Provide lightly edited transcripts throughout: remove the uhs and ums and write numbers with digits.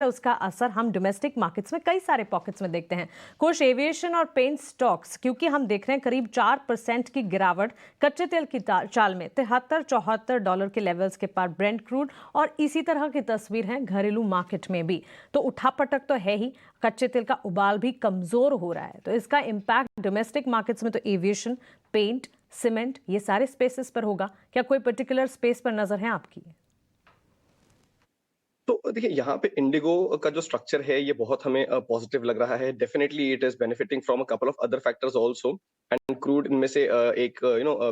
उसका असर हम डोमेस्टिक मार्केट्स में कई सारे पॉकेट्स में देखते हैं। कुछ एविएशन और पेंट स्टॉक्स, क्योंकि हम देख रहे हैं करीब 4% की गिरावट कच्चे तेल की चाल में, 73-74 डॉलर के लेवल्स के पार ब्रेंट क्रूड, और इसी तरह की तस्वीर है घरेलू मार्केट में भी। तो उठापटक तो है ही, कच्चे तेल का उबाल भी कमजोर हो रहा है, तो इसका इम्पैक्ट डोमेस्टिक मार्केट्स में तो एविएशन, पेंट, सीमेंट, ये सारे स्पेसेस पर होगा। क्या कोई पर्टिकुलर स्पेस पर नजर है आपकी? तो देखिए यहाँ पे इंडिगो का जो स्ट्रक्चर है ये बहुत हमें पॉजिटिव लग रहा है। Definitely it is benefiting from a couple of other factors also, and crude इनमें से एक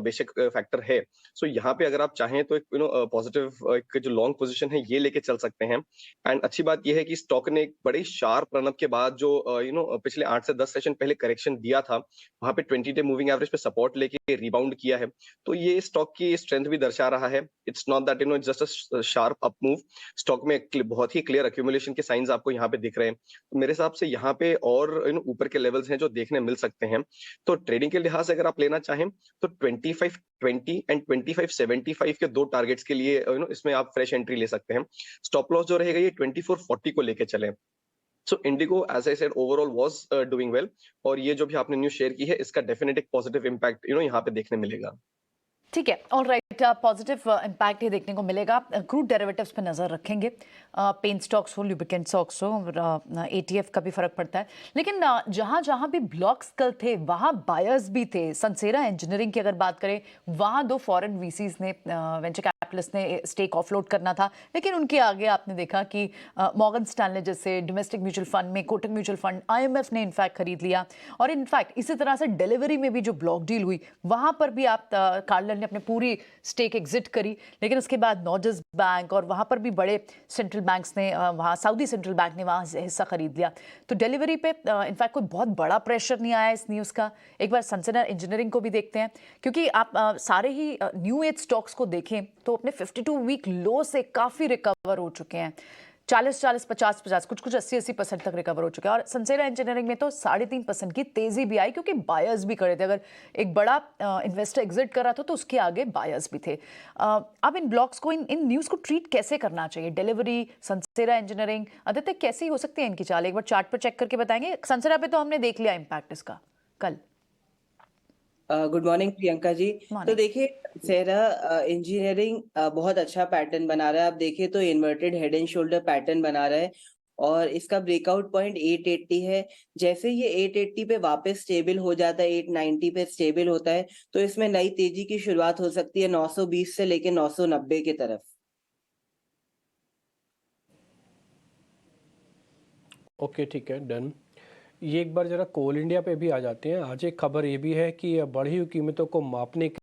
बेसिक फैक्टर है। सो यहाँ पे अगर आप चाहें तो एक पॉजिटिव एक जो लॉन्ग पोजीशन है ये लेके चल सकते हैं। एंड अच्छी बात ये है कि स्टॉक ने एक बड़ी शार्प रनअप के बाद जो पिछले 8 से 10 सेशन पहले करेक्शन दिया था, वहां पे 20 डे मूविंग एवरेज पे सपोर्ट लेके रिबाउंड किया है। तो ये स्टॉक की स्ट्रेंथ भी दर्शा रहा है। It's not that just a sharp up move. Stock में बहुत ही क्लियर अक्यूमुलेशन के साइंस आपको यहाँ पे दिख रहे हैं। तो मेरे हिसाब से यहाँ पे और ऊपर के लेवल्स हैं जो देखने मिल सकते हैं। तो ट्रेडिंग के लिहाज से अगर आप लेना चाहें तो 2520 एंड 2575 के दो टारगेट्स के लिए इसमें आप फ्रेश एंट्री ले सकते हैं। स्टॉप लॉस जो रहेगा ये 2440 को लेके चले। So IndiGo as I said overall was doing well, और ये जो भी आपने न्यूज शेयर की है इसका डेफिनेट एक पॉजिटिव इम्पैक्ट यहाँ पे देखने मिलेगा। ठीक है, all right. Positive impact he देखने को मिलेगा। क्रूड डेरिवेटिव्स पे नज़र रखेंगे। पेन स्टॉक्स हो, लुब्रिकेंट स्टॉक्स हो, और एटीएफ का भी फर्क पड़ता है। लेकिन जहाँ जहाँ भी ब्लॉक्स कल थे वहाँ बायर्स भी थे। सनसेरा इंजीनियरिंग की अगर बात करें, वहाँ दो फॉरेन वीसीज ने, वेंचर कैपिटलिस्ट ने स्टेक ऑफलोड करना था, लेकिन उनके आगे आपने देखा कि मॉर्गन स्टैनले जैसे डोमेस्टिक म्यूचुअल फंड में, कोटक म्यूचुअल फंड, आईएमएफ ने इनफैक्ट खरीद लिया। और इनफैक्ट इसी तरह से डिलीवरी में भी जो ब्लॉक डील हुई, वहाँ पर भी आप कार्लन ने अपने पूरी स्टेक एग्जिट करी। लेकिन उसके बाद नॉर्डर्स बैंक और वहाँ पर भी बड़े सेंट्रल बैंक्स ने, वहाँ सऊदी सेंट्रल बैंक ने वहाँ से हिस्सा खरीद लिया। तो डिलीवरी पे इनफैक्ट कोई बहुत बड़ा प्रेशर नहीं आया इस न्यूज़ का। एक बार सनसेना इंजीनियरिंग को भी देखते हैं, क्योंकि आप सारे ही न्यू एज स्टॉक्स को देखें तो अपने 52 वीक लो से काफ़ी रिकवर हो चुके हैं। 40-40, 50-50, कुछ कुछ 80-80% तक रिकवर हो चुका है। और सनसेरा इंजीनियरिंग में तो 3.5% की तेजी भी आई, क्योंकि बायर्स भी खड़े थे। अगर एक बड़ा इन्वेस्टर एग्जिट कर रहा था तो उसके आगे बायर्स भी थे। अब इन ब्लॉक्स को, इन न्यूज़ को ट्रीट कैसे करना चाहिए? डिलीवरी, सनसेरा इंजीनियरिंग, आदित्य कैसी हो सकती है इनकी चाल? एक बार चार्ट पर चेक करके बताएंगे। सनसेरा पे तो हमने देख लिया इम्पैक्ट इसका कल। Good morning Priyanka ji. तो मॉर्निंग। देखिए, सेरा इंजीनियरिंग बहुत अच्छा पैटर्न बना रहा है। आप देखिए तो inverted head and shoulder pattern बना रहा है, और इसका ब्रेकआउट पॉइंट 880 है। जैसे ये 880 पे वापस स्टेबल हो जाता है, 890 पे स्टेबल होता है, तो इसमें नई तेजी की शुरुआत हो सकती है 920 से लेके 990 की तरफ। ओके, ठीक है, डन। ये एक बार जरा कोल इंडिया पे भी आ जाते हैं। आज एक खबर ये भी है कि बढ़ी हुई कीमतों को मापने